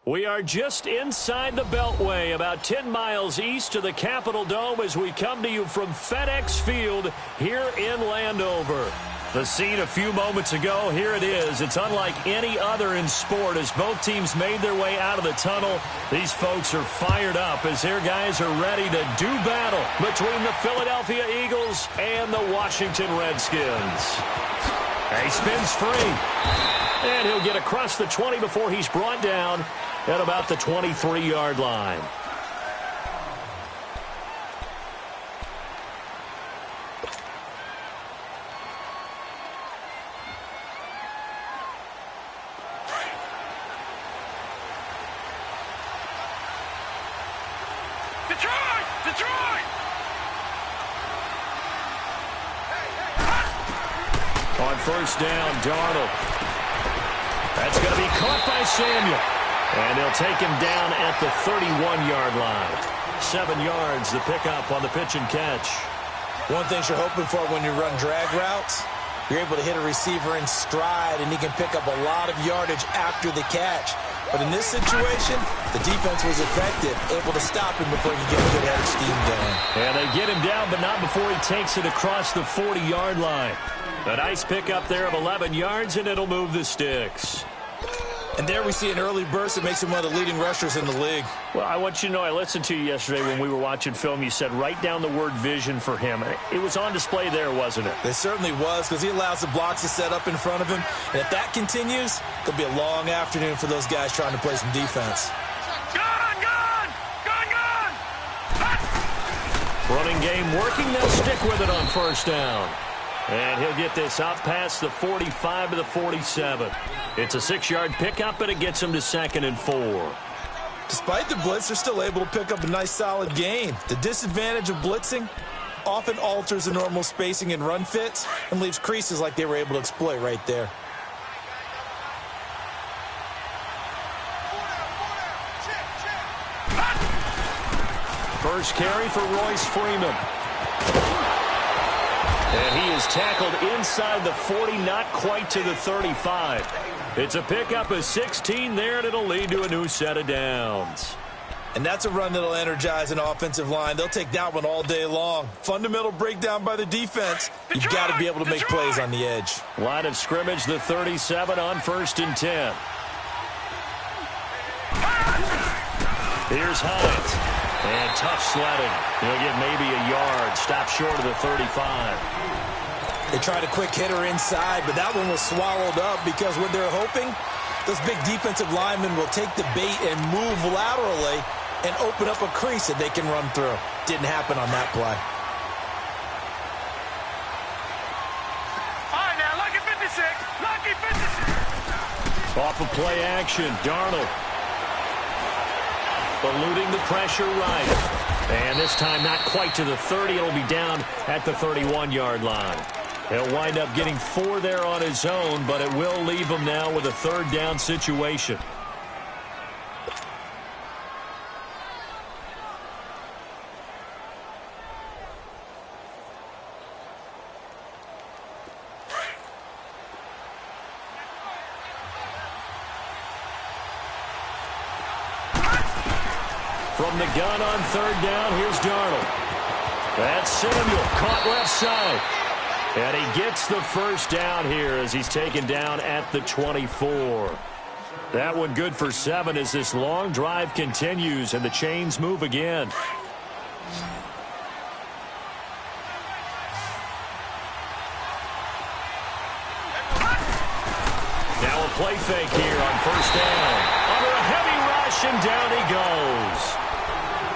We are just inside the Beltway, about 10 miles east of the Capitol Dome as we come to you from FedEx Field here in Landover. The scene a few moments ago, here it is. It's unlike any other in sport as both teams made their way out of the tunnel. These folks are fired up as their guys are ready to do battle between the Philadelphia Eagles and the Washington Redskins. He spins free. And he'll get across the 20 before he's brought down at about the 23-yard line. Detroit! On first down, Darnold. That's going to be caught by Samuel. And they'll take him down at the 31-yard line. 7 yards, the pickup on the pitch and catch. One thing you're hoping for when you run drag routes, you're able to hit a receiver in stride, and he can pick up a lot of yardage after the catch. But in this situation, the defense was effective, able to stop him before he could get a good head of steam going. And they get him down, but not before he takes it across the 40-yard line. A nice pickup there of 11 yards, and it'll move the sticks. And there we see an early burst that makes him one of the leading rushers in the league. Well, I want you to know, I listened to you yesterday when we were watching film. You said write down the word vision for him. It was on display there, wasn't it? It certainly was, because he allows the blocks to set up in front of him. And if that continues, it'll be a long afternoon for those guys trying to play some defense. Gone! Running game working. They'll stick with it on first down. And he'll get this out past the 45 to the 47. It's a 6-yard pickup, and it gets him to 2nd and 4. Despite the blitz, they're still able to pick up a nice, solid gain. The disadvantage of blitzing often alters the normal spacing and run fits and leaves creases like they were able to exploit right there. First carry for Royce Freeman. And he is tackled inside the 40, not quite to the 35. It's a pickup of 16 there, and it'll lead to a new set of downs. And that's a run that'll energize an offensive line. They'll take that one all day long. Fundamental breakdown by the defense. You've got to be able to make plays on the edge. Line of scrimmage, the 37 on 1st and 10. Here's Hines. And tough sledding. He'll get maybe a yard. Stop short of the 35. They tried a quick hitter inside, but that one was swallowed up because what they're hoping, those big defensive linemen will take the bait and move laterally and open up a crease that they can run through. Didn't happen on that play. All right, now, lucky 56. Lucky 56. Off of play action, Darnold. Eluding the pressure right. And this time not quite to the 30. It'll be down at the 31-yard line. He'll wind up getting 4 there on his own, but it will leave him now with a 3rd down situation. From the gun on 3rd down, here's Darnold. That's Samuel, caught left side. And he gets the first down here as he's taken down at the 24. That one good for 7 as this long drive continues and the chains move again. Now a play fake here on 1st down. Under a heavy rush, and down he goes.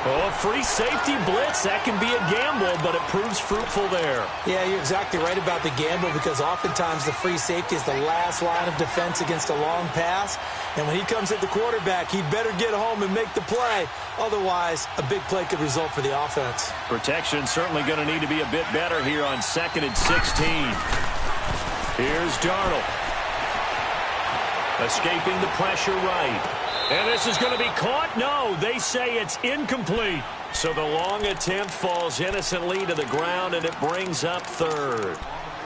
Oh, free safety blitz. That can be a gamble, but it proves fruitful there. Yeah, you're exactly right about the gamble because oftentimes the free safety is the last line of defense against a long pass. And when he comes at the quarterback, he'd better get home and make the play. Otherwise, a big play could result for the offense. Protection certainly going to need to be a bit better here on 2nd and 16. Here's Darnold. Escaping the pressure right. And this is going to be caught. No, they say it's incomplete. So the long attempt falls innocently to the ground, and it brings up 3rd.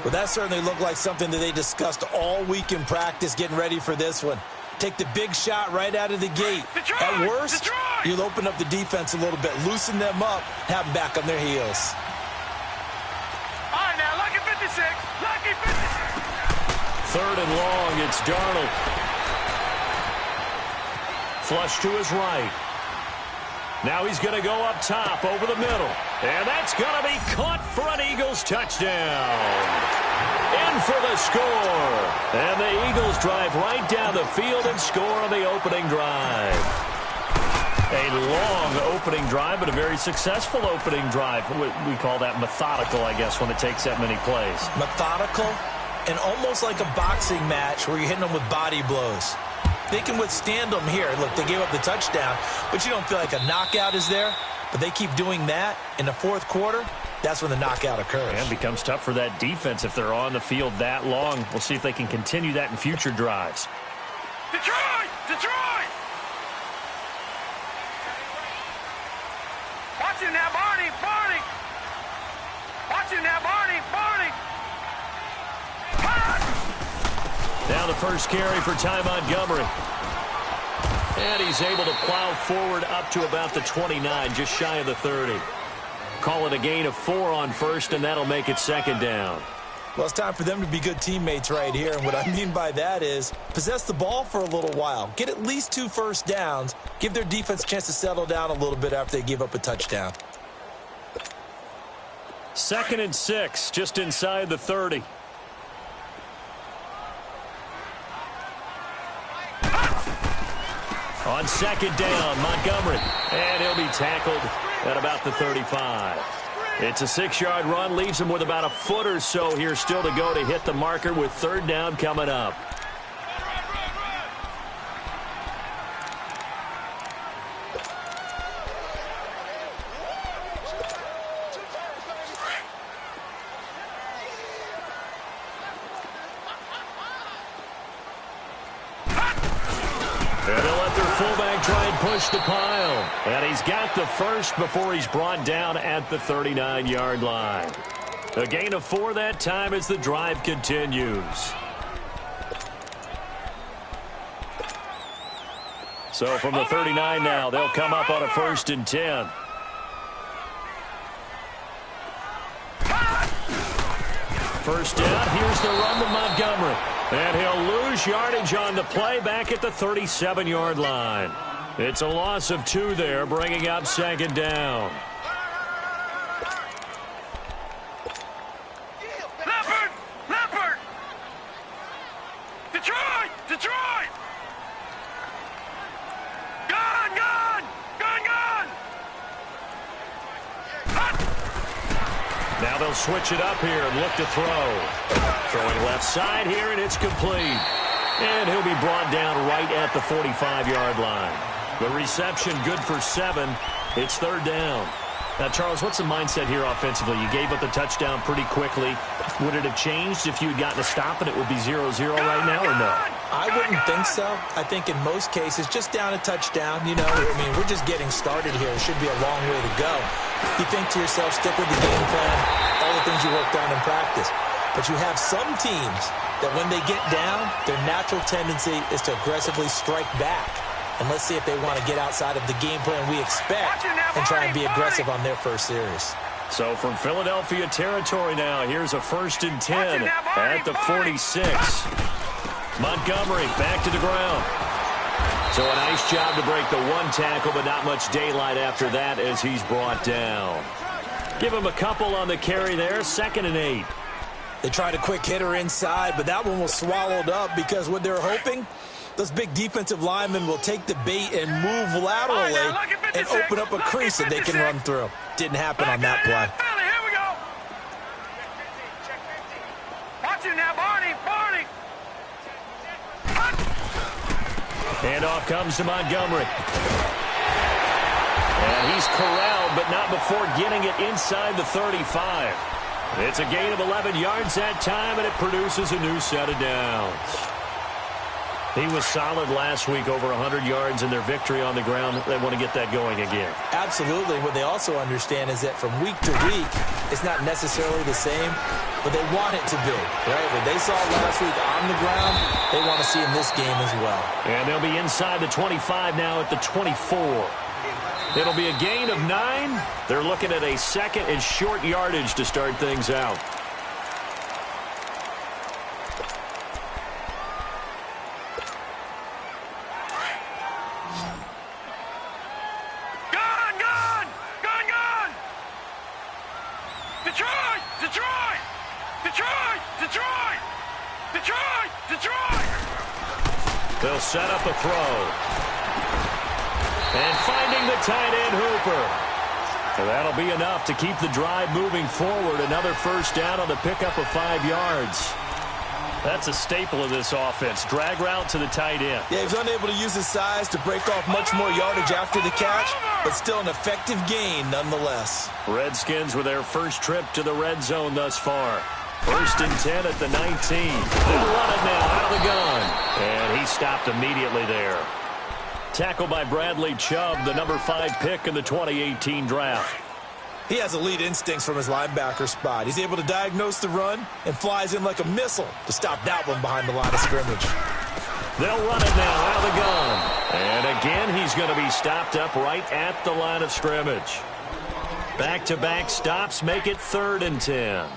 Well, that certainly looked like something that they discussed all week in practice getting ready for this one. Take the big shot right out of the gate. At worst, you'll open up the defense a little bit, loosen them up, have them back on their heels. All right, now, lucky 56. Lucky 56. Third and long, it's Darnold. Flush to his right. Now he's going to go up top over the middle. And that's going to be caught for an Eagles touchdown. In for the score. And the Eagles drive right down the field and score on the opening drive. A long opening drive, but a very successful opening drive. We call that methodical, I guess, when it takes that many plays. Methodical and almost like a boxing match where you're hitting them with body blows. They can withstand them here. Look, they gave up the touchdown, but you don't feel like a knockout is there. But they keep doing that in the fourth quarter. That's when the knockout occurs. And it becomes tough for that defense if they're on the field that long. We'll see if they can continue that in future drives. Detroit! Detroit! Watch it now, Barney! Barney! Watch it now, Barney! Barney! Now the first carry for Ty Montgomery. And he's able to plow forward up to about the 29, just shy of the 30. Call it a gain of 4 on first, and that'll make it second down. Well, it's time for them to be good teammates right here. And what I mean by that is possess the ball for a little while. Get at least 2 first downs. Give their defense a chance to settle down a little bit after they give up a touchdown. 2nd and 6, just inside the 30. On second down, Montgomery. And he'll be tackled at about the 35. It's a 6-yard run, leaves him with about a foot or so here still to go to hit the marker with third down coming up. Try and push the pile. And he's got the first before he's brought down at the 39-yard line. A gain of 4 that time as the drive continues. So from the 39 now, they'll come up on a 1st and 10. First down, here's the run to Montgomery. And he'll lose yardage on the play back at the 37-yard line. It's a loss of 2 there, bringing up second down. Leopard! Leopard! Detroit! Detroit! Gun! Gun! Gun! Gun! Now they'll switch it up here and look to throw. Throwing left side here, and it's complete. And he'll be brought down right at the 45-yard line. The reception good for 7. It's third down. Now, Charles, what's the mindset here offensively? You gave up the touchdown pretty quickly. Would it have changed if you had gotten a stop and it would be 0-0 right now, or no? I wouldn't think so. I think in most cases, just down a touchdown, you know, I mean, we're just getting started here. It should be a long way to go. You think to yourself, stick with the game plan, all the things you worked on in practice. But you have some teams that when they get down, their natural tendency is to aggressively strike back. And let's see if they want to get outside of the game plan we expect and try and be aggressive on their first series. So from Philadelphia territory now, here's a 1st and 10 at the 46. Montgomery back to the ground. So a nice job to break the 1 tackle, but not much daylight after that as he's brought down. Give him a couple on the carry there, 2nd and 8. They tried a quick hitter inside, but that one was swallowed up because what they're hoping, those big defensive linemen will take the bait and move laterally and open up a crease that they can run through. Didn't happen on that play. Here we go. Watch it now, Barney. Barney. Handoff comes to Montgomery. And he's corralled, but not before getting it inside the 35. It's a gain of 11 yards that time, and it produces a new set of downs. He was solid last week, over 100 yards in their victory on the ground. They want to get that going again. Absolutely. What they also understand is that from week to week, it's not necessarily the same, but they want it to be, right? What they saw last week on the ground, they want to see in this game as well. And they'll be inside the 25 now at the 24. It'll be a gain of 9. They're looking at a second and short yardage to start things out. They'll set up a throw. And finding the tight end, Hooper. So that'll be enough to keep the drive moving forward. Another first down on the pickup of 5 yards. That's a staple of this offense. Drag route to the tight end. Yeah, he was unable to use his size to break off much more yardage after the catch, but still an effective gain nonetheless. Redskins with their first trip to the red zone thus far. 1st and 10 at the 19. They'll run it now out of the gun. And he stopped immediately there. Tackled by Bradley Chubb, the number 5 pick in the 2018 draft. He has elite instincts from his linebacker spot. He's able to diagnose the run and flies in like a missile to stop that one behind the line of scrimmage. They'll run it now out of the gun. And again, he's going to be stopped up right at the line of scrimmage. Back-to-back stops make it 3rd and 10.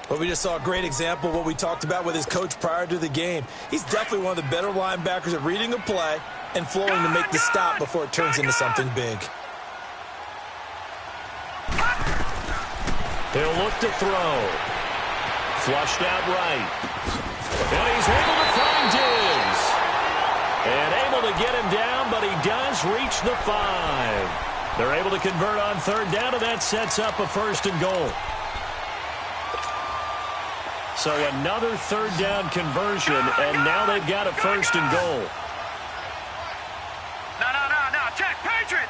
But we just saw a great example of what we talked about with his coach prior to the game. He's definitely one of the better linebackers at reading a play and flowing to make the stop before it turns into something big. He'll look to throw. Flushed out right. And he's able to find Diggs. And able to get him down, but he does reach the 5. They're able to convert on 3rd down, and that sets up a 1st and goal. So another 3rd down conversion, and now they've got a 1st and goal. No. Check. Patriot.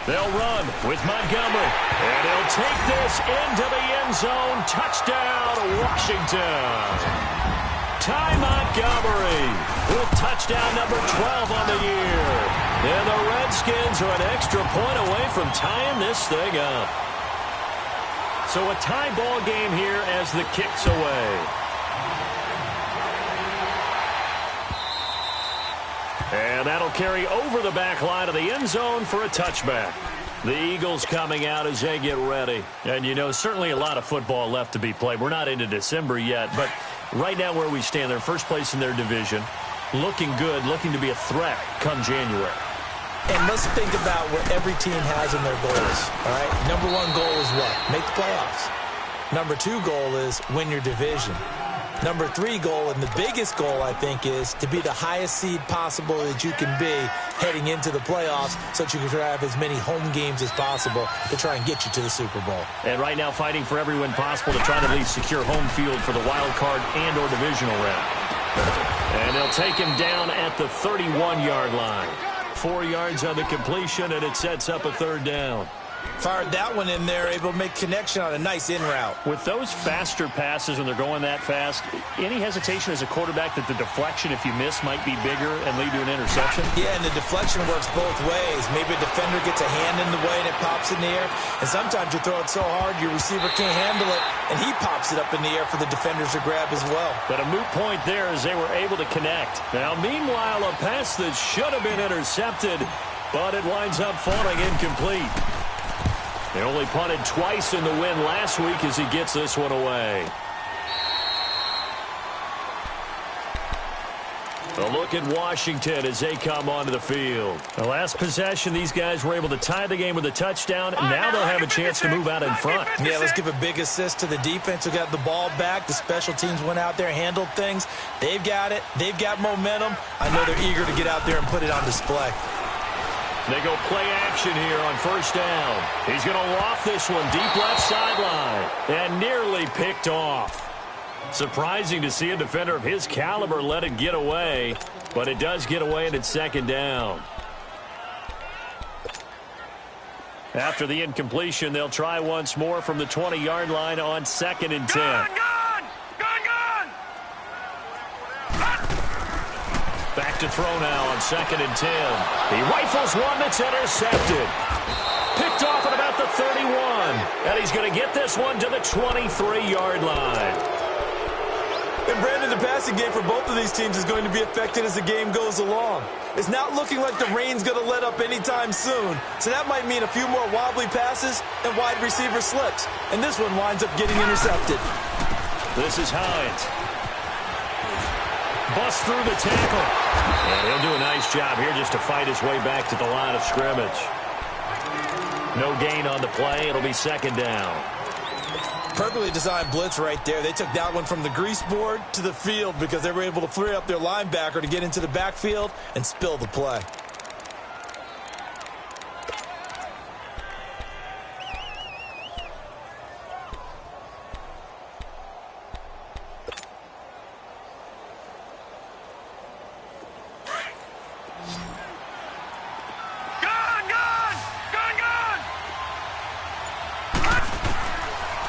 They'll run with Montgomery. And he'll take this into the end zone. Touchdown, Washington. Ty Montgomery with touchdown number 12 on the year. And the Redskins are an extra point away from tying this thing up. So a tie ball game here as the kick's away. And that'll carry over the back line of the end zone for a touchback. The Eagles coming out as they get ready. And, you know, certainly a lot of football left to be played. We're not into December yet, but right now where we stand, they're first place in their division. Looking good, looking to be a threat come January. And let's think about what every team has in their goals, all right? Number 1 goal is what? Make the playoffs. Number 2 goal is win your division. Number 3 goal, and the biggest goal, I think, is to be the highest seed possible that you can be heading into the playoffs so that you can have as many home games as possible to try and get you to the Super Bowl. And right now fighting for every win possible to try to at least secure home field for the wild card and or divisional round. And they'll take him down at the 31-yard line. 4 yards on the completion, and it sets up a 3rd down. Fired that one in there, able to make connection on a nice in route. With those faster passes when they're going that fast, any hesitation as a quarterback that the deflection, if you miss, might be bigger and lead to an interception? Yeah, and the deflection works both ways. Maybe a defender gets a hand in the way and it pops in the air. And sometimes you throw it so hard your receiver can't handle it, and he pops it up in the air for the defenders to grab as well. But a moot point there as they were able to connect. Now, meanwhile, a pass that should have been intercepted, but it winds up falling incomplete. They only punted twice in the win last week as he gets this one away. A look at Washington as they come onto the field. The last possession, these guys were able to tie the game with a touchdown, and now they'll have a chance to move out in front. Yeah, let's give a big assist to the defense who got the ball back. The special teams went out there, handled things. They've got it. They've got momentum. I know they're eager to get out there and put it on display. They go play action here on 1st down. He's going to loft this one deep left sideline and nearly picked off. Surprising to see a defender of his caliber let it get away, but it does get away and it's 2nd down. After the incompletion, they'll try once more from the 20-yard line on 2nd and 10. back to throw now on 2nd and 10. He rifles one that's intercepted. Picked off at about the 31. And he's going to get this one to the 23-yard line. And Brandon, the passing game for both of these teams is going to be affected as the game goes along. It's not looking like the rain's going to let up anytime soon, so that might mean a few more wobbly passes and wide receiver slips. And this one winds up getting intercepted. This is Hines. Busts through the tackle. And he'll do a nice job here just to fight his way back to the line of scrimmage. No gain on the play. It'll be 2nd down. Perfectly designed blitz right there. They took that one from the grease board to the field because they were able to free up their linebacker to get into the backfield and spill the play.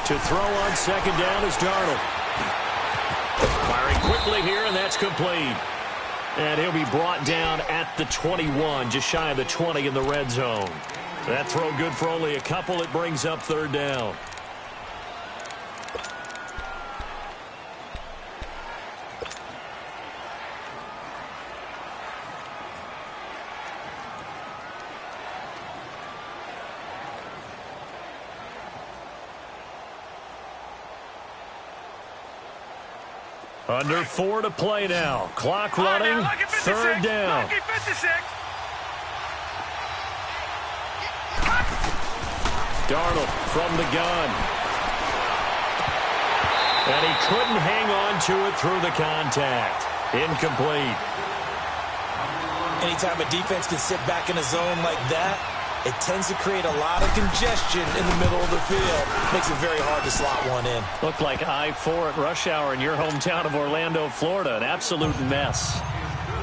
To throw on 2nd down is Darnold. Firing quickly here, and that's complete. And he'll be brought down at the 21, just shy of the 20 in the red zone. That throw good for only a couple. It brings up 3rd down. Under 4 to play now. Clock running. 3rd down. Darnold from the gun. And he couldn't hang on to it through the contact. Incomplete. Anytime a defense can sit back in a zone like that, it tends to create a lot of congestion in the middle of the field. Makes it very hard to slot one in. Looked like I-4 at rush hour in your hometown of Orlando, Florida. An absolute mess.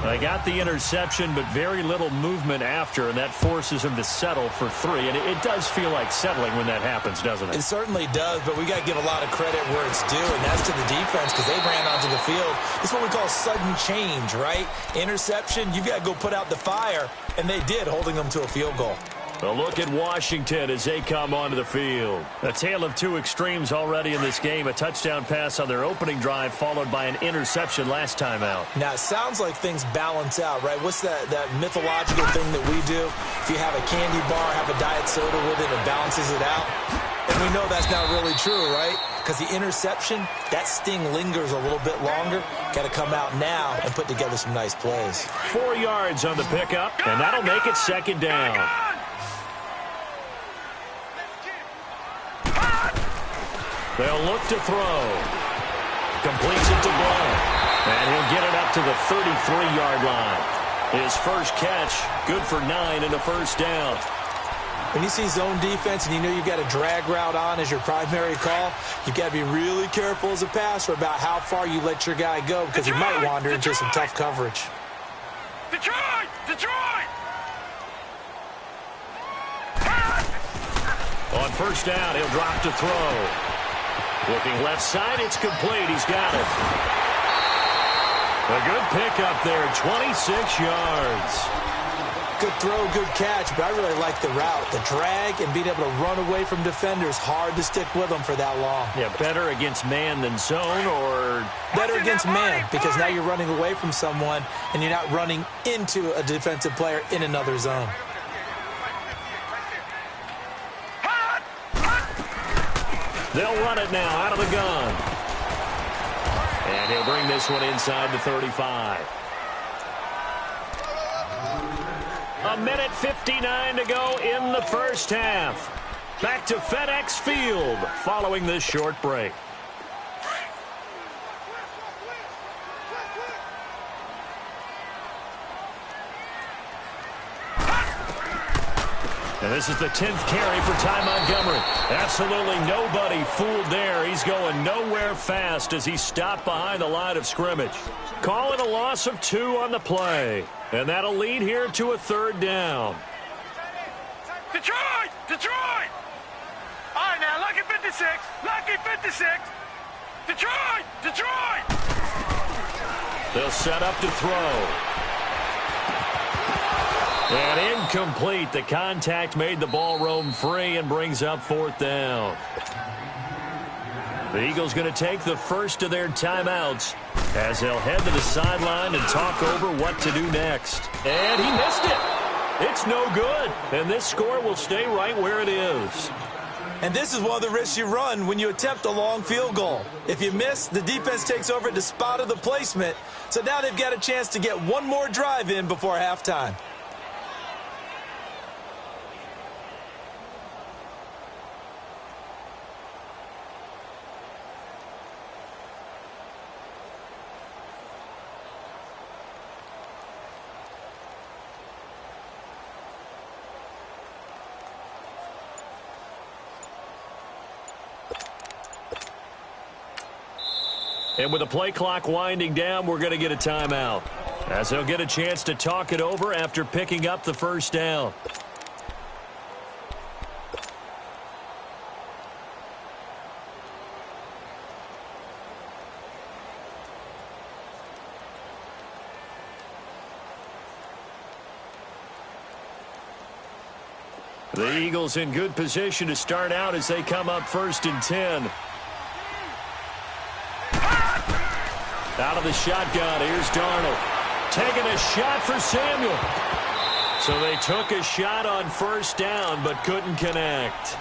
They got the interception, but very little movement after, and that forces him to settle for 3. And it does feel like settling when that happens, doesn't it? It certainly does, but we got to give a lot of credit where it's due, and that's to the defense because they ran onto the field. It's what we call sudden change, right? Interception, you've got to go put out the fire, and they did, holding them to a field goal. A look at Washington as they come onto the field. A tale of two extremes already in this game. A touchdown pass on their opening drive followed by an interception last time out. Now, it sounds like things balance out, right? What's that mythological thing that we do? If you have a candy bar, have a diet soda with it, it balances it out. And we know that's not really true, right? Because the interception, that sting lingers a little bit longer. Got to come out now and put together some nice plays. 4 yards on the pickup, and that'll make it 2nd down. They'll look to throw. Completes it to Blount. And he'll get it up to the 33-yard line. His first catch, good for 9 and a 1st down. When you see zone defense and you know you've got a drag route on as your primary call, you've got to be really careful as a passer about how far you let your guy go because he might wander into some tough coverage. Detroit! Detroit! On 1st down, he'll drop to throw. Looking left side, it's complete. He's got it. A good pickup there, 26 yards. Good throw, good catch, but I really like the route. The drag and being able to run away from defenders, hard to stick with them for that long. Yeah, better against man than zone, or better against man because now you're running away from someone and you're not running into a defensive player in another zone. They'll run it now out of the gun. And he'll bring this one inside the 35. A minute 59 to go in the first half. Back to FedEx Field following this short break. And this is the 10th carry for Ty Montgomery. Absolutely nobody fooled there. He's going nowhere fast as he stopped behind the line of scrimmage. Calling a loss of 2 on the play. And that'll lead here to a 3rd down. Detroit! Detroit! All right, now, lucky 56. Lucky 56. Detroit! Detroit! They'll set up to throw. And incomplete. The contact made the ball roam free and brings up 4th down. The Eagles going to take the first of their timeouts as they'll head to the sideline and talk over what to do next. And he missed it. It's no good. And this score will stay right where it is. And this is one of the risks you run when you attempt a long field goal. If you miss, the defense takes over at the spot of the placement. So now they've got a chance to get one more drive in before halftime. And with the play clock winding down, we're going to get a timeout, as they'll get a chance to talk it over after picking up the first down. The Eagles in good position to start out as they come up 1st and 10. Out of the shotgun, here's Darnold. Taking a shot for Samuel. So they took a shot on 1st down, but couldn't connect.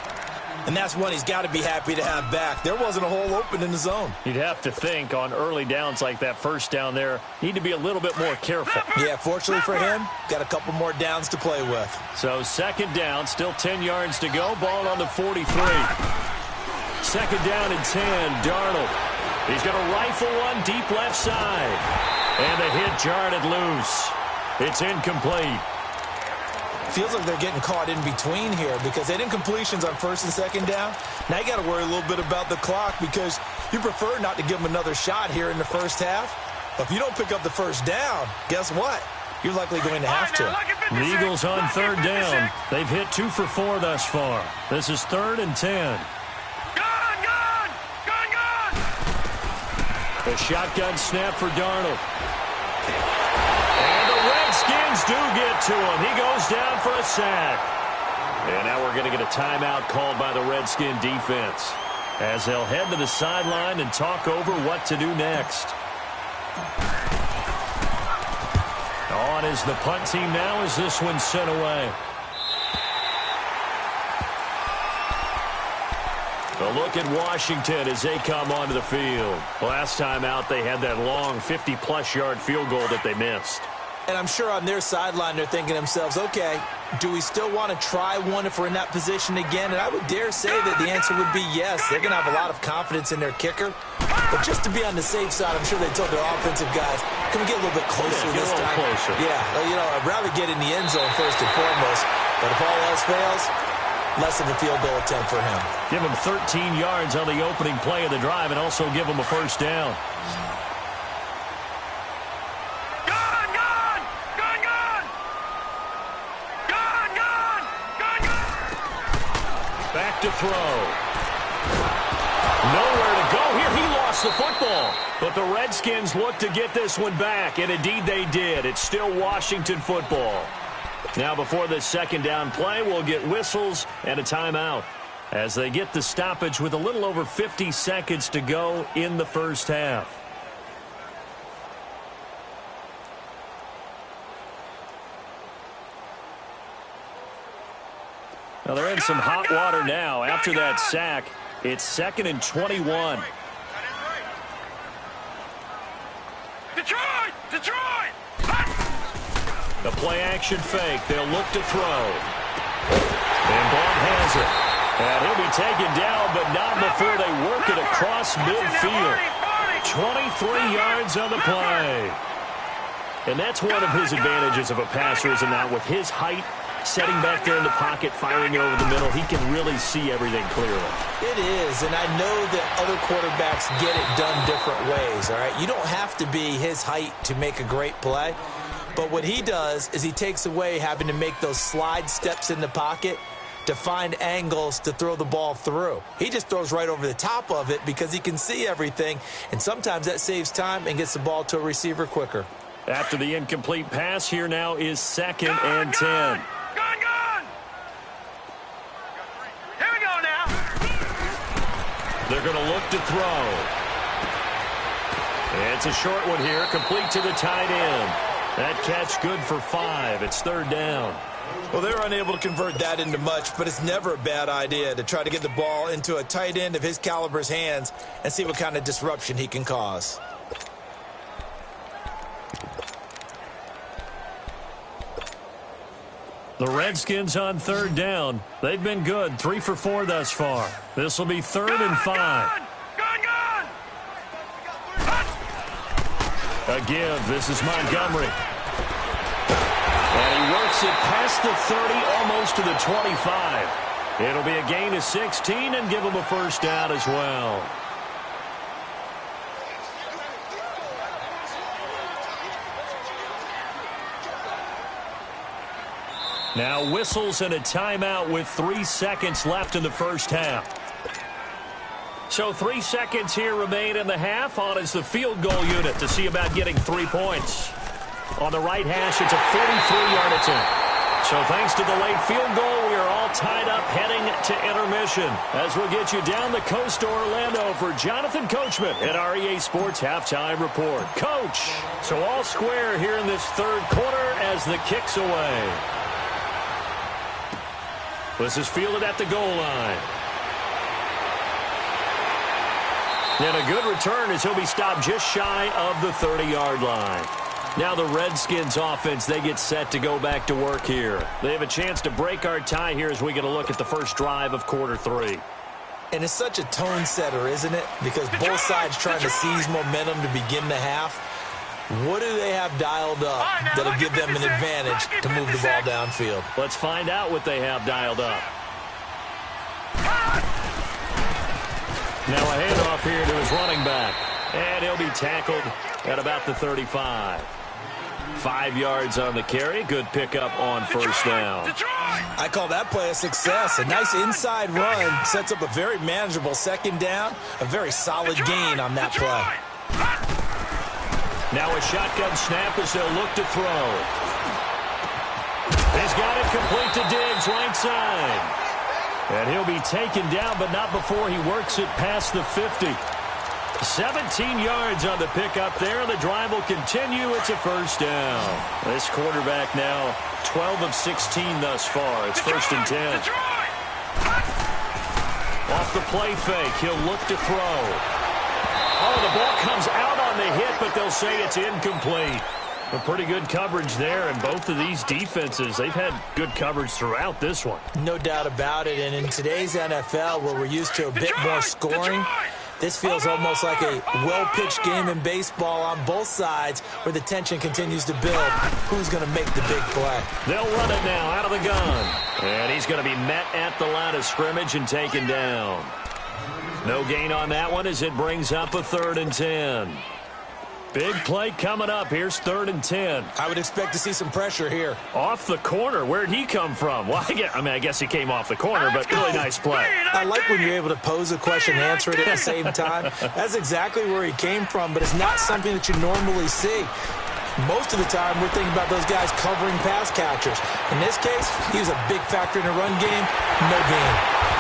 And that's one he's got to be happy to have back. There wasn't a hole open in the zone. You'd have to think on early downs like that 1st down there, need to be a little bit more careful. Yeah, fortunately for him, got a couple more downs to play with. So 2nd down, still 10 yards to go. Ball on the 43. 2nd down and 10, Darnold. He's going to rifle one deep left side. And the hit jarred it loose. It's incomplete. Feels like they're getting caught in between here because they didn't completions on 1st and 2nd down. Now you got to worry a little bit about the clock because you prefer not to give them another shot here in the 1st half. But if you don't pick up the 1st down, guess what? You're likely going to have to. The Eagles on 3rd down. They've hit 2 for 4 thus far. This is 3rd and 10. The shotgun snap for Darnold. And the Redskins do get to him. He goes down for a sack. And now we're going to get a timeout called by the Redskin defense as they'll head to the sideline and talk over what to do next. On is the punt team now as this one's sent away. A look at Washington as they come onto the field. Last time out, they had that long 50-plus yard field goal that they missed. And I'm sure on their sideline, they're thinking to themselves, okay, do we still want to try one if we're in that position again? And I would dare say that the answer would be yes. They're going to have a lot of confidence in their kicker. But just to be on the safe side, I'm sure they told their offensive guys, can we get a little bit closer this time? Closer. Yeah, well, you know, I'd rather get in the end zone first and foremost. But if all else fails, less of a field goal attempt for him. Give him 13 yards on the opening play of the drive and also give him a 1st down. Back to throw. Nowhere to go here. He lost the football. But the Redskins look to get this one back, and indeed they did. It's still Washington football. Now before this 2nd down play, we'll get whistles and a timeout as they get the stoppage with a little over 50 seconds to go in the 1st half. Now they're in some hot water now. After that sack, it's 2nd and 21. Detroit! The play-action fake. They'll look to throw. And Bond has it. And he'll be taken down, but not before they work it across midfield. 23 yards on the play. And that's one of his advantages of a passer, is not with his height, setting back there in the pocket, firing it over the middle. He can really see everything clearly. It is, and I know that other quarterbacks get it done different ways, all right? You don't have to be his height to make a great play. But what he does is he takes away having to make those slide steps in the pocket to find angles to throw the ball through. He just throws right over the top of it because he can see everything, and sometimes that saves time and gets the ball to a receiver quicker. After the incomplete pass, here now is 2nd and 10. Gun! Here we go now. They're going to look to throw. It's a short one here, complete to the tight end. That catch good for 5. It's 3rd down. Well, they were unable to convert that into much, but it's never a bad idea to try to get the ball into a tight end of his caliber's hands and see what kind of disruption he can cause. The Redskins on 3rd down. They've been good, 3 for 4 thus far. This will be 3rd and 5. Gun! A give. This is Montgomery. And he works it past the 30, almost to the 25. It'll be a gain of 16 and give him a 1st down as well. Now whistles and a timeout with 3 seconds left in the 1st half. So 3 seconds here remain in the half. On is the field goal unit to see about getting 3 points. On the right hash, it's a 43-yard attempt. So thanks to the late field goal, we are all tied up heading to intermission. As we'll get you down the coast to Orlando for Jonathan Coachman at our EA Sports Halftime Report. Coach, so all square here in this 3rd quarter as the kick's away. This is fielded at the goal line. And a good return as he'll be stopped just shy of the 30-yard line. Now the Redskins offense, they get set to go back to work here. They have a chance to break our tie here as we get a look at the first drive of quarter 3. And it's such a tone setter, isn't it? Because both sides trying to seize momentum to begin the half. What do they have dialed up that'll give them an advantage to move the ball downfield? Let's find out what they have dialed up. Now a handoff here to his running back. And he'll be tackled at about the 35. 5 yards on the carry. Good pickup on 1st down. I call that play a success. A nice inside run sets up a very manageable 2nd down. A very solid gain on that play. Now a shotgun snap as they'll look to throw. He's got it complete to Diggs, right side. And he'll be taken down, but not before he works it past the 50. 17 yards on the pickup there. The drive will continue. It's a 1st down. This quarterback now 12 of 16 thus far. It's 1st and 10. Off the play fake, he'll look to throw. Oh, the ball comes out on the hit, but they'll say it's incomplete. A pretty good coverage there, and both of these defenses, they've had good coverage throughout this one. No doubt about it, and in today's NFL, where we're used to a bit more scoring, this feels almost like a well-pitched game in baseball on both sides where the tension continues to build. Who's going to make the big play? They'll run it now out of the gun. And he's going to be met at the line of scrimmage and taken down. No gain on that one as it brings up a 3rd and 10. Big play coming up. Here's 3rd and 10. I would expect to see some pressure here. Off the corner. Where'd he come from? Well, I guess he came off the corner, but really nice play. I like when you're able to pose a question and answer it at the same time. That's exactly where he came from, but it's not something that you normally see. Most of the time, we're thinking about those guys covering pass catchers. In this case, he was a big factor in the run game. No gain.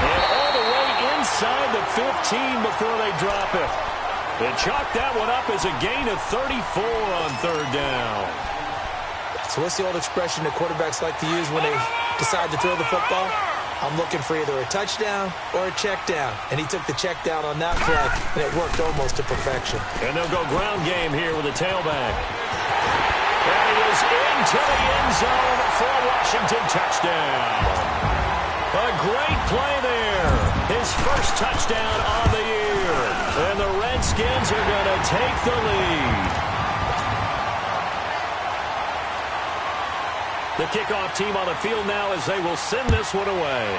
And all the way inside the 15 before they drop it. They chalk that one up as a gain of 34 on 3rd down. So what's the old expression that quarterbacks like to use when they decide to throw the football? I'm looking for either a touchdown or a check down. And he took the check down on that play, and it worked almost to perfection. And they'll go ground game here with a tailback. And he is into the end zone for a Washington touchdown. A great play there. His first touchdown on the year. And the Redskins are going to take the lead. The kickoff team on the field now as they will send this one away.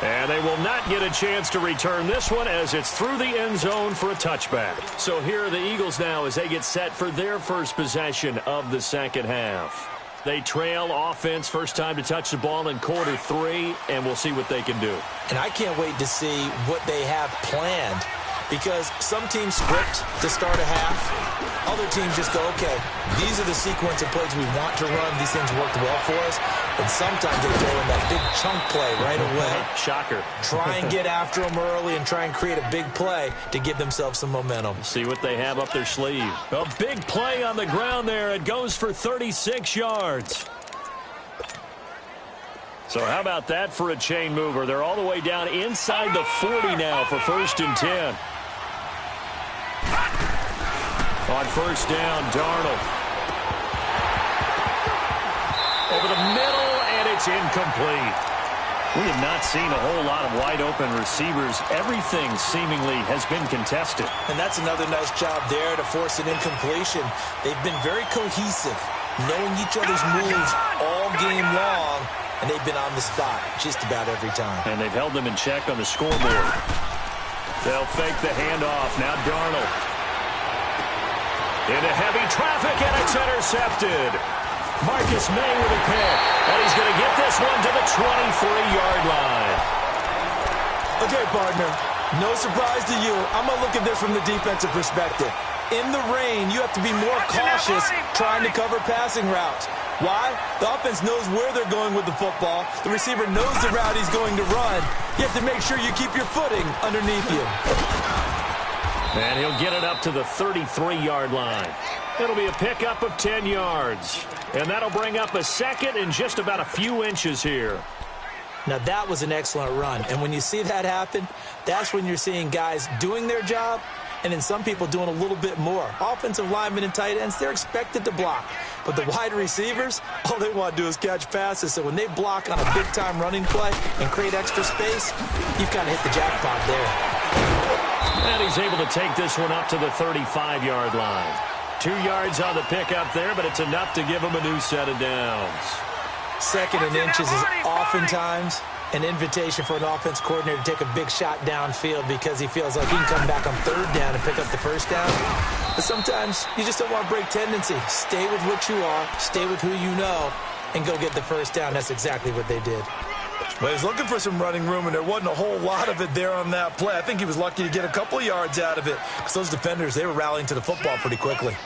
And they will not get a chance to return this one as it's through the end zone for a touchback. So here are the Eagles now as they get set for their first possession of the 2nd half. They trail offense, first time to touch the ball in quarter 3, and we'll see what they can do. And I can't wait to see what they have planned because some teams script to start a half. Other teams just go, okay, these are the sequence of plays we want to run. These things worked well for us. And sometimes they throw in that big chunk play right away. Shocker. Try and get after them early and try and create a big play to give themselves some momentum. See what they have up their sleeve. A big play on the ground there. It goes for 36 yards. So how about that for a chain mover? They're all the way down inside the 40 now for 1st and 10. On 1st down, Darnold. Over the middle, and it's incomplete. We have not seen a whole lot of wide-open receivers. Everything seemingly has been contested. And that's another nice job there to force an incompletion. They've been very cohesive, knowing each other's moves all game long, and they've been on the spot just about every time. And they've held them in check on the scoreboard. They'll fake the handoff. Now Darnold. Into heavy traffic, and it's intercepted. Marcus May with a pick, and he's going to get this one to the 23-yard line. Okay, partner, no surprise to you. I'm going to look at this from the defensive perspective. In the rain, you have to be more cautious trying to cover passing routes. Why? The offense knows where they're going with the football. The receiver knows the route he's going to run. You have to make sure you keep your footing underneath you. And he'll get it up to the 33-yard line. It'll be a pickup of 10 yards. And that'll bring up a second in just about a few inches here. Now, that was an excellent run. And when you see that happen, that's when you're seeing guys doing their job and then some people doing a little bit more. Offensive linemen and tight ends, they're expected to block. But the wide receivers, all they want to do is catch passes. So when they block on a big-time running play and create extra space, you've kind of hit the jackpot there. And he's able to take this one up to the 35-yard line. 2 yards on the pickup there, but it's enough to give him a new set of downs. 2nd and inches is oftentimes an invitation for an offense coordinator to take a big shot downfield because he feels like he can come back on 3rd down and pick up the 1st down. But sometimes you just don't want to break tendency. Stay with what you are, stay with who you know, and go get the 1st down. That's exactly what they did. Well, he's looking for some running room, and there wasn't a whole lot of it there on that play. I think he was lucky to get a couple of yards out of it because those defenders, they were rallying to the football pretty quickly.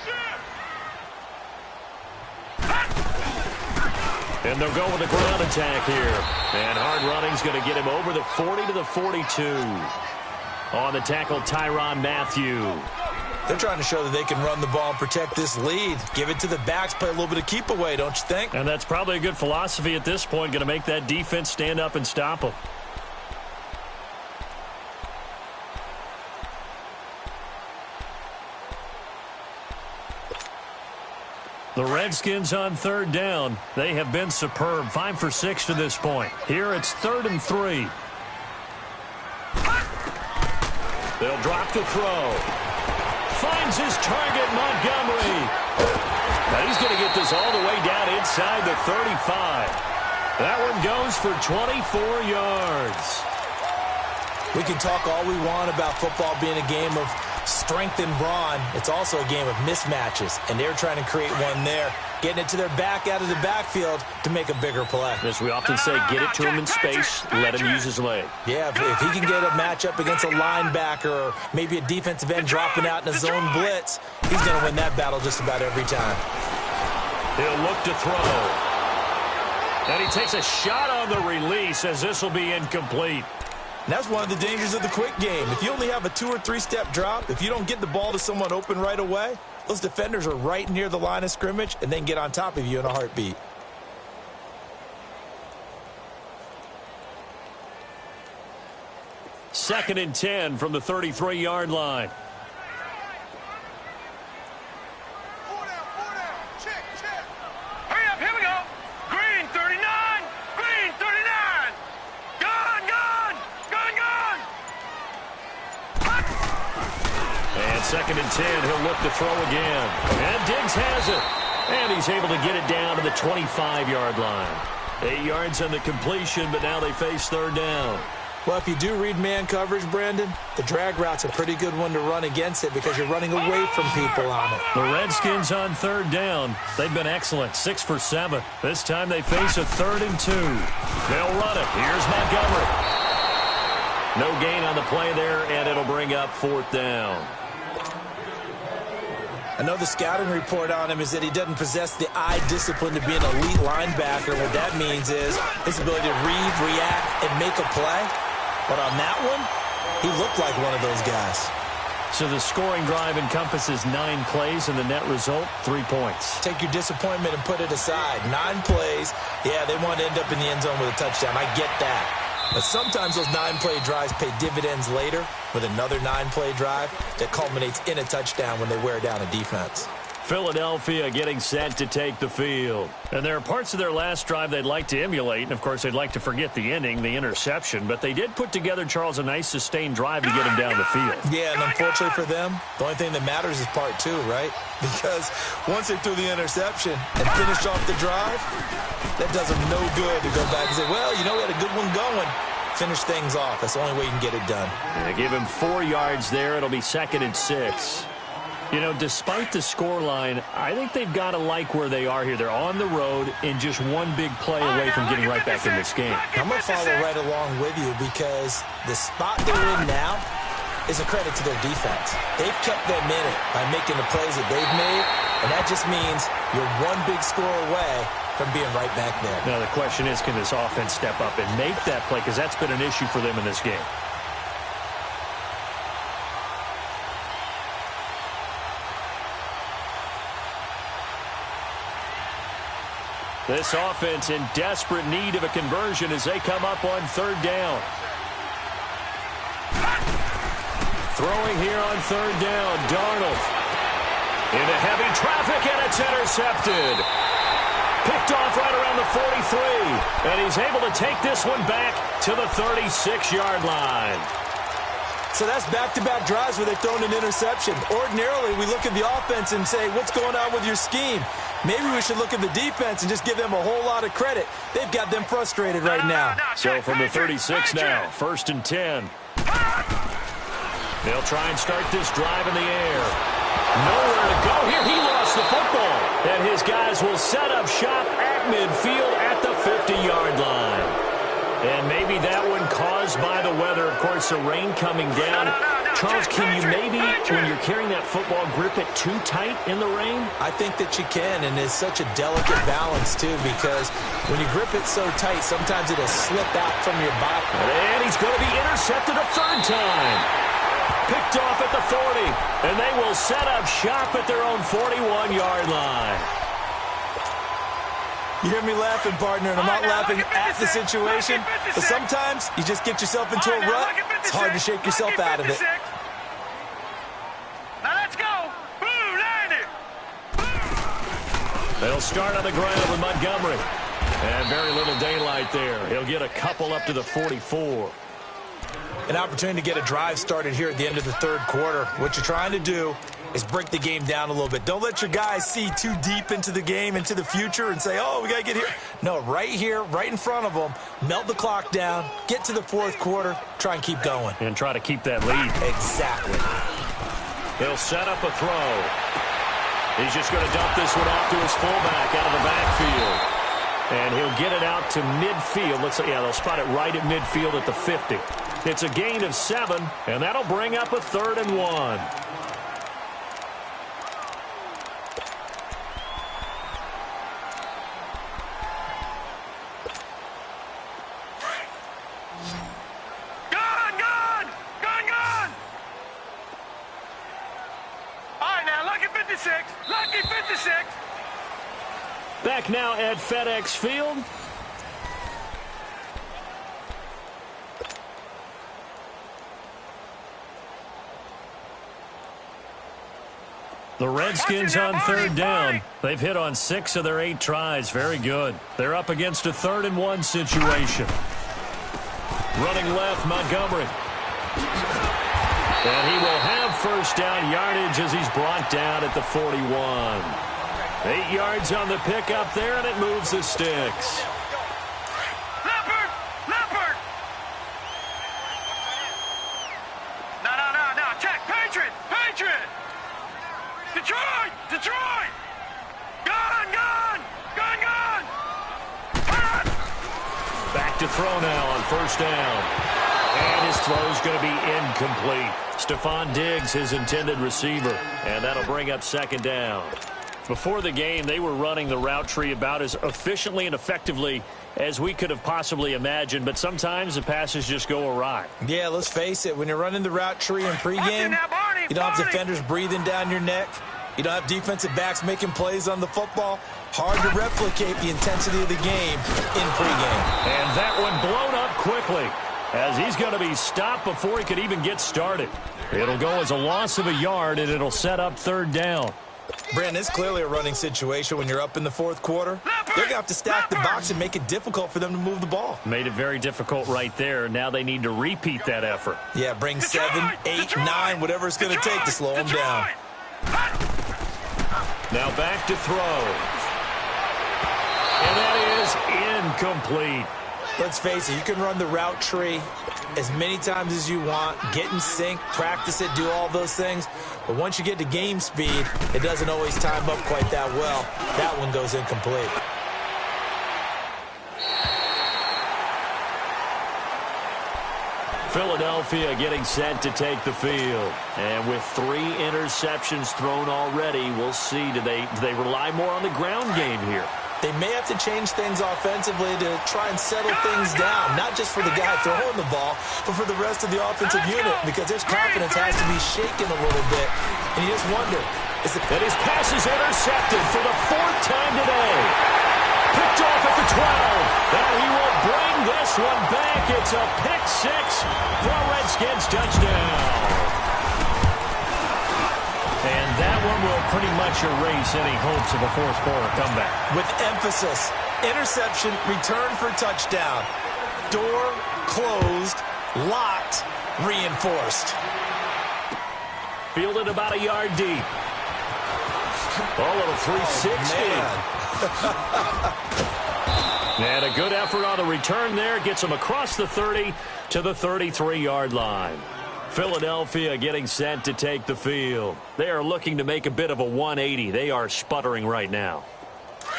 And they'll go with a ground attack here. And hard running's going to get him over the 40 to the 42. On the tackle, Tyrann Mathieu. They're trying to show that they can run the ball and protect this lead. Give it to the backs, play a little bit of keep away, don't you think? And that's probably a good philosophy at this point, going to make that defense stand up and stop them. The Redskins on 3rd down. They have been superb. 5 for 6 to this point. Here it's 3rd and 3. They'll drop to throw. Finds his target, Montgomery. Now he's going to get this all the way down inside the 35. That one goes for 24 yards. We can talk all we want about football being a game of strength and brawn. It's also a game of mismatches, and they're trying to create one there, getting it to their back out of the backfield to make a bigger play. As we often say, get it to him in space, let him use his leg. Yeah, if he can get a matchup against a linebacker or maybe a defensive end dropping out in a zone blitz, he's going to win that battle just about every time. He'll look to throw. And he takes a shot on the release as this will be incomplete. And that's one of the dangers of the quick game. If you only have a 2- or 3-step drop, if you don't get the ball to someone open right away, those defenders are right near the line of scrimmage and they can get on top of you in a heartbeat. Second and 10 from the 33-yard line. Second and 10, he'll look to throw again. And Diggs has it. And he's able to get it down to the 25-yard line. 8 yards on the completion, but now they face 3rd down. Well, if you do read man coverage, Brandon, the drag route's a pretty good one to run against it because you're running away from people on it. The Redskins on 3rd down. They've been excellent, 6 for 7. This time they face a 3rd and 2. They'll run it. Here's Montgomery. No gain on the play there, and it'll bring up 4th down. I know the scouting report on him is that he doesn't possess the eye discipline to be an elite linebacker. What that means is his ability to read, react, and make a play. But on that one, he looked like one of those guys. So the scoring drive encompasses 9 plays, and the net result, 3 points. Take your disappointment and put it aside. 9 plays. Yeah, they want to end up in the end zone with a touchdown. I get that. But sometimes those 9-play drives pay dividends later with another 9-play drive that culminates in a touchdown when they wear down a defense. Philadelphia getting set to take the field. And there are parts of their last drive they'd like to emulate, and, of course, they'd like to forget the ending, the interception. But they did put together, Charles, a nice sustained drive to get him down the field. Yeah, and unfortunately for them, the only thing that matters is part 2, right? Because once they threw the interception and finished off the drive, that does them no good to go back and say, well, you know, we had a good one going. Finish things off. That's the only way you can get it done. They give him 4 yards there. It'll be 2nd and 6. You know, despite the scoreline, I think they've got to like where they are here. They're on the road and just one big play away from getting right back in this game. I'm going to follow right along with you because the spot they're in now is a credit to their defense. They've kept them in it by making the plays that they've made, and that just means you're one big score away from being right back there. Now, the question is, can this offense step up and make that play? Because that's been an issue for them in this game. This offense in desperate need of a conversion as they come up on 3rd down. Throwing here on 3rd down, Darnold. Into heavy traffic, and it's intercepted. Picked off right around the 43, and he's able to take this one back to the 36-yard line. So that's back-to-back drives where they've thrown an interception. Ordinarily, we look at the offense and say, what's going on with your scheme? Maybe we should look at the defense and just give them a whole lot of credit. They've got them frustrated right now. So from the 36 now, 1st and 10. They'll try and start this drive in the air. Nowhere to go here. He lost the football. And his guys will set up shop at midfield at the 50-yard line. And maybe that one caused by the weather. Of course, the rain coming down. Charles, can you maybe, when you're carrying that football, grip it too tight in the rain? I think that you can, and it's such a delicate balance, too, because when you grip it so tight, sometimes it'll slip out from your body. And he's going to be intercepted a 3rd time. Picked off at the 40, and they will set up shop at their own 41-yard line. You hear me laughing, partner, and I'm not laughing at the situation, but sometimes you just get yourself into a rut. It's hard to shake yourself out of it. Now let's go. Blue, land it. They'll start on the ground with Montgomery. And very little daylight there. He'll get a couple up to the 44. An opportunity to get a drive started here at the end of the 3rd quarter. What you're trying to do is break the game down a little bit. Don't let your guys see too deep into the game, into the future, and say, oh, we got to get here. No, right here, right in front of them, melt the clock down, get to the 4th quarter, try and keep going. And try to keep that lead. Exactly. He'll set up a throw. He's just going to dump this one off to his fullback out of the backfield. And he'll get it out to midfield. Let's say, yeah, they'll spot it right at midfield at the 50. It's a gain of 7, and that'll bring up a 3rd and 1. Lucky 56. Back now at FedEx Field. The Redskins on 3rd down. They've hit on 6 of their 8 tries. Very good. They're up against a 3rd and 1 situation. Running left, Montgomery. And he will have 1st down yardage as he's brought down at the 41. 8 yards on the pickup there, and it moves the sticks. Leopard! Leopard! No. Check. Patriot! Patriot! Detroit! Detroit! Gun! Back to throw now on 1st down. And his throw's going to be incomplete. Stephon Diggs, his intended receiver. And that'll bring up second down. Before the game, they were running the route tree about as efficiently and effectively as we could have possibly imagined, but sometimes the passes just go awry. Yeah, let's face it. When you're running the route tree in pregame, you don't have defenders breathing down your neck. You don't have defensive backs making plays on the football. Hard to replicate the intensity of the game in pregame. And that one blown up quickly as he's going to be stopped before he could even get started. It'll go as a loss of a yard, and it'll set up third down. Brandon, it's clearly a running situation when you're up in the fourth quarter. They're going to have to stack the box and make it difficult for them to move the ball. Made it very difficult right there. Now they need to repeat that effort. Yeah, bring 7, 8, 9, whatever it's going to take to slow them down. Now back to throw. And that is incomplete. Let's face it, you can run the route tree as many times as you want, get in sync, practice it, do all those things. But once you get to game speed, it doesn't always time up quite that well. That one goes incomplete. Philadelphia getting set to take the field. And with 3 interceptions thrown already, we'll see. Do they rely more on the ground game here? They may have to change things offensively to try and settle things down, not just for the guy throwing the ball, but for the rest of the offensive unit, because his confidence has to be shaken a little bit. And you just wonder, and his pass is intercepted for the 4th time today. Picked off at the 12. And he will bring this one back. It's a pick 6 for a Redskins touchdown. And that one will pretty much erase any hopes of a fourth-quarter comeback. With emphasis, interception, return for touchdown. Door closed, locked, reinforced. Fielded about a yard deep. A little 360. And a good effort on the return there. Gets him across the 30 to the 33-yard line. Philadelphia getting set to take the field. They are looking to make a bit of a 180. They are sputtering right now.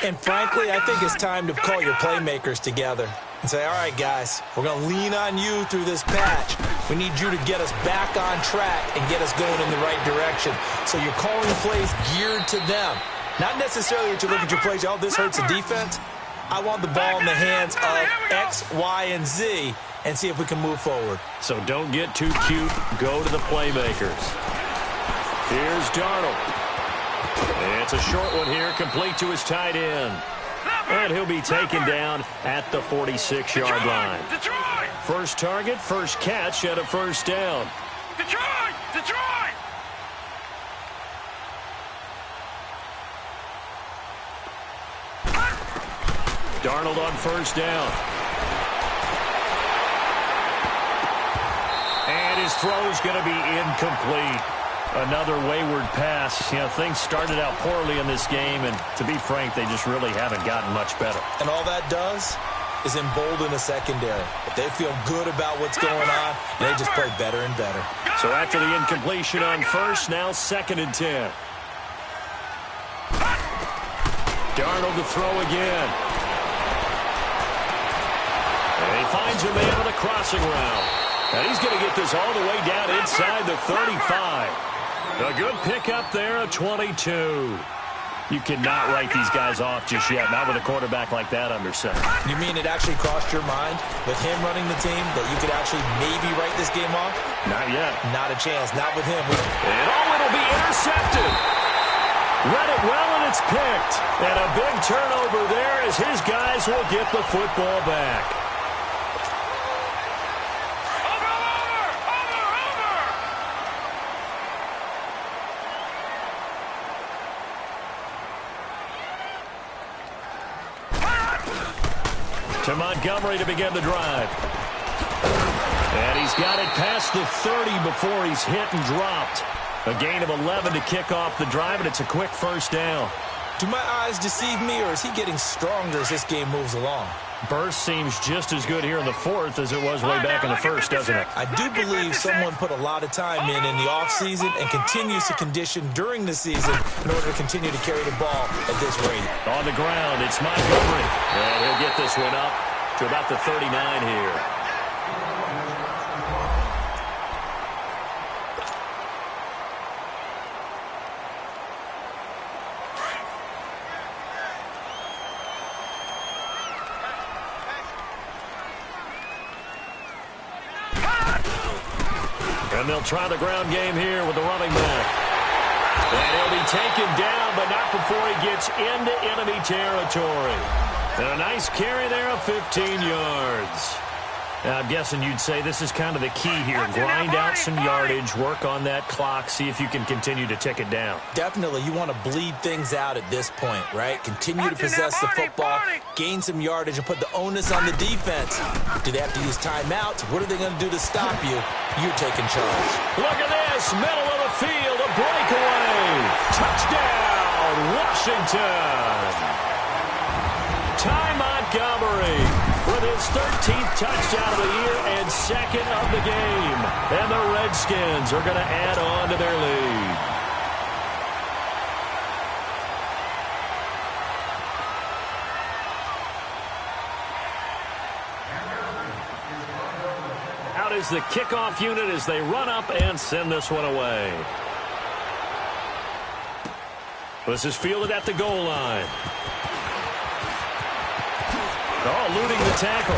And frankly, I think it's time to call your playmakers together and say, all right, guys, we're going to lean on you through this patch. We need you to get us back on track and get us going in the right direction. So you're calling plays geared to them. Not necessarily that you look at your plays, oh, this hurts the defense. I want the ball in the hands of X, Y, and Z, and see if we can move forward. So don't get too cute. Go to the playmakers. Here's Darnold. It's a short one here, complete to his tight end. And he'll be taken down at the 46-yard line. First target, first catch, and a first down. Detroit! Darnold on first down. And his throw's going to be incomplete. Another wayward pass. You know, things started out poorly in this game, and to be frank, they just really haven't gotten much better. And all that does is embolden a secondary. They feel good about what's going on, and they just play better and better. So after the incompletion on first, now 2nd and 10. Darnold to throw again. And he finds a man on the crossing route. And he's going to get this all the way down inside the 35. A good pickup there, a 22. You cannot write these guys off just yet, not with a quarterback like that under center. You mean it actually crossed your mind with him running the team that you could actually maybe write this game off? Not yet. Not a chance. Not with him. And it'll be intercepted. Read it well, and it's picked. And a big turnover there as his guys will get the football back. To Montgomery to begin the drive. And he's got it past the 30 before he's hit and dropped. A gain of 11 to kick off the drive, and it's a quick first down. Do my eyes deceive me, or is he getting stronger as this game moves along? Burst seems just as good here in the 4th as it was way back in the 1st, doesn't it? I do believe someone put a lot of time in the offseason and continues to condition during the season in order to continue to carry the ball at this rate. On the ground, it's Montgomery. And he'll get this one up to about the 39 here. And they'll try the ground game here with the running back. And he'll be taken down, but not before he gets into enemy territory. And a nice carry there of 15 yards. Now, I'm guessing you'd say this is kind of the key here. Grind out some yardage, work on that clock, see if you can continue to tick it down. Definitely. You want to bleed things out at this point, right? Continue to possess the football, gain some yardage, and put the onus on the defense. Do they have to use timeouts? What are they going to do to stop you? You're taking charge. Look at this. Middle of the field, a breakaway. Touchdown, Washington. Ty Montgomery with his 13th touchdown of the year and second of the game. And the Redskins are going to add on to their lead. Out is the kickoff unit as they run up and send this one away. This is fielded at the goal line. Oh, eluding the tackle.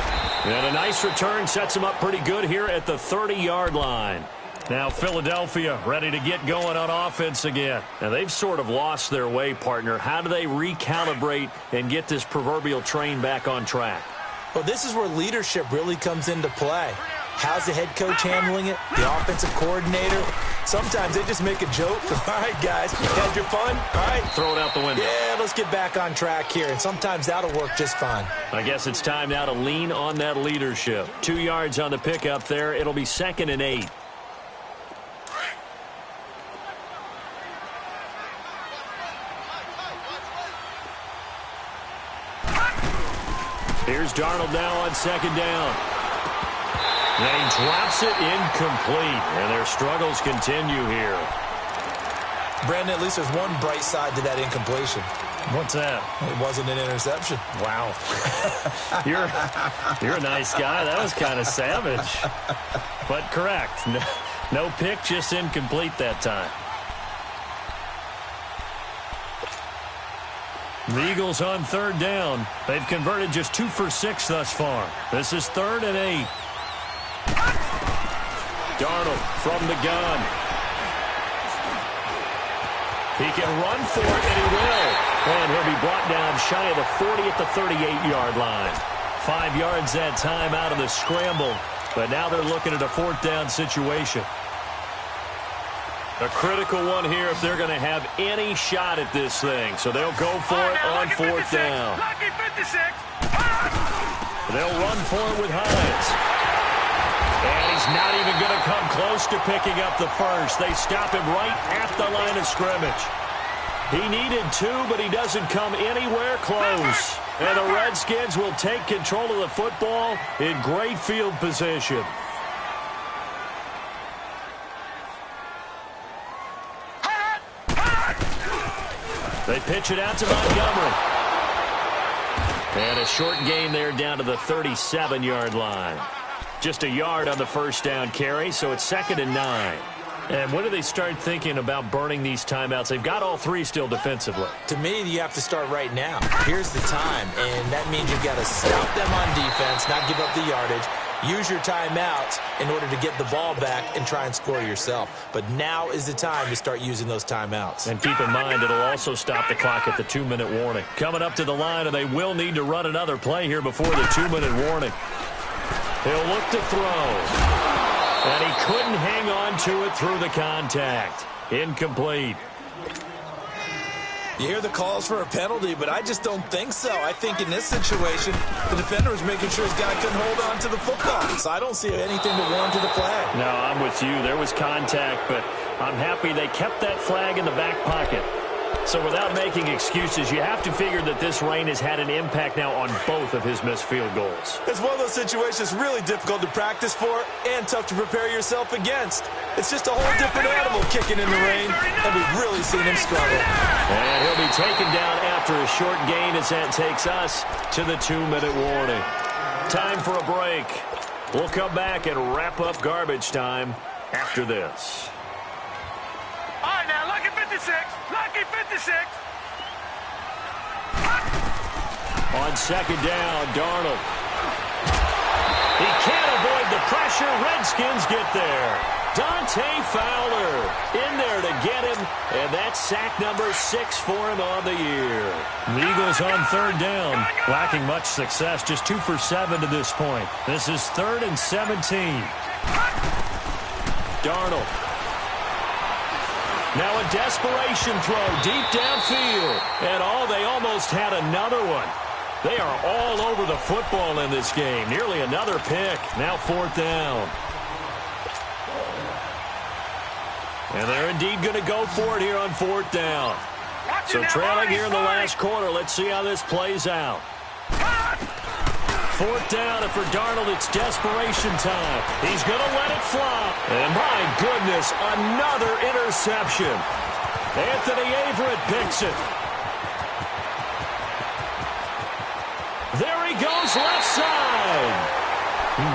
And a nice return sets him up pretty good here at the 30-yard line. Now Philadelphia ready to get going on offense again. Now they've sort of lost their way, partner. How do they recalibrate and get this proverbial train back on track? Well, this is where leadership really comes into play. How's the head coach handling it? The offensive coordinator? Sometimes they just make a joke. All right, guys, you had your fun? All right. Throw it out the window. Yeah, let's get back on track here, and sometimes that'll work just fine. I guess it's time now to lean on that leadership. 2 yards on the pickup there. It'll be 2nd and 8. Here's Darnold now on 2nd down. And he drops it incomplete, and their struggles continue here. Brandon, at least there's one bright side to that incompletion. What's that? It wasn't an interception. Wow. You're a nice guy. That was kind of savage. But correct. No pick, just incomplete that time. The Eagles on 3rd down. They've converted just 2 for 6 thus far. This is 3rd and 8. Darnold from the gun. He can run for it, and he will. And he'll be brought down shy of the 40 at the 38-yard line. 5 yards that time out of the scramble. But now they're looking at a 4th down situation. A critical one here if they're going to have any shot at this thing. So they'll go for it on 4th down. Lucky 56. They'll run for it with Hines. And he's not even going to come close to picking up the first. They stop him right at the line of scrimmage. He needed 2, but he doesn't come anywhere close. And the Redskins will take control of the football in great field position. They pitch it out to Montgomery. And a short gain there down to the 37-yard line. Just a yard on the 1st down carry, so it's 2nd and 9. And when do they start thinking about burning these timeouts? They've got all 3 still defensively. To me, you have to start right now. Here's the time, and that means you've got to stop them on defense, not give up the yardage, use your timeouts in order to get the ball back and try and score yourself. But now is the time to start using those timeouts. And keep in mind, it'll also stop the clock at the 2-minute warning. Coming up to the line, and they will need to run another play here before the 2-minute warning. He'll look to throw. And he couldn't hang on to it through the contact. Incomplete. You hear the calls for a penalty, but I just don't think so. I think in this situation, the defender was making sure his guy couldn't hold on to the football. So I don't see anything to warrant the flag. No, I'm with you. There was contact, but I'm happy they kept that flag in the back pocket. So without making excuses, you have to figure that this rain has had an impact now on both of his missed field goals. It's one of those situations really difficult to practice for and tough to prepare yourself against. It's just a whole different animal kicking in the rain, and we've really seen him struggle. And he'll be taken down after a short gain as that takes us to the 2-minute warning. Time for a break. We'll come back and wrap up garbage time after this. All right, now, lucky 56. Lucky 56. On 2nd down, Darnold. He can't avoid the pressure. Redskins get there. Dante Fowler in there to get him, and that's sack number 6 for him on the year. The Eagles on third down, lacking much success, just 2 for 7 to this point. This is 3rd and 17. Darnold. Now a desperation throw deep downfield, and they almost had another one. They are all over the football in this game. Nearly another pick. Now 4th down. And they're indeed going to go for it here on 4th down. So trailing here in the last quarter. Let's see how this plays out. 4th down, and for Darnold, it's desperation time. He's going to let it fly. And my goodness, another interception. Anthony Averett picks it. There he goes, left side.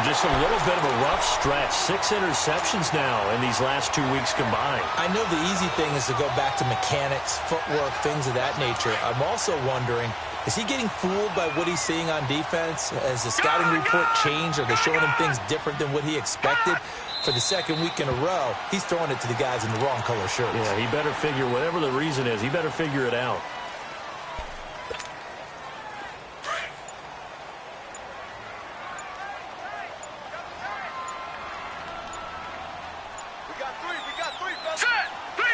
Just a little bit of a rough stretch. 6 interceptions now in these last 2 weeks combined. I know the easy thing is to go back to mechanics, footwork, things of that nature. I'm also wondering, is he getting fooled by what he's seeing on defense? Has the scouting report changed? Are they showing him things different than what he expected? For the 2nd week in a row, he's throwing it to the guys in the wrong color shirts. Yeah, he better figure, whatever the reason is, he better figure it out.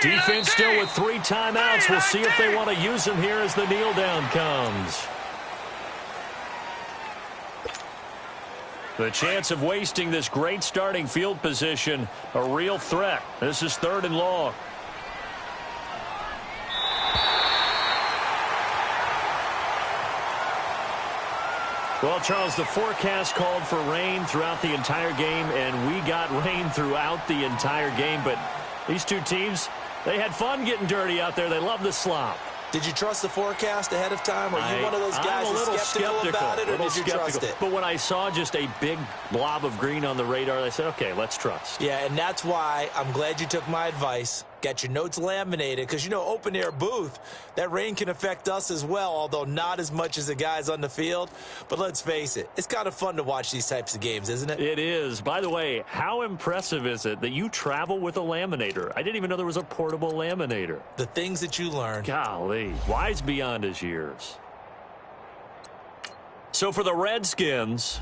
Defense still with 3 timeouts. We'll see if they want to use them here as the kneel down comes. The chance of wasting this great starting field position, a real threat. This is 3rd and long. Well, Charles, the forecast called for rain throughout the entire game, and we got rain throughout the entire game. But these two teams, they had fun getting dirty out there. They love the slop. Did you trust the forecast ahead of time? Are you one of those guys that's skeptical about it, or did you trust it? But when I saw just a big blob of green on the radar, I said, okay, let's trust. Yeah, and that's why I'm glad you took my advice. Got your notes laminated, because, you know, open-air booth, that rain can affect us as well, although not as much as the guys on the field. But let's face it, it's kind of fun to watch these types of games, isn't it? It is. By the way, how impressive is it that you travel with a laminator? I didn't even know there was a portable laminator. The things that you learn. Golly, wise beyond his years. So for the Redskins,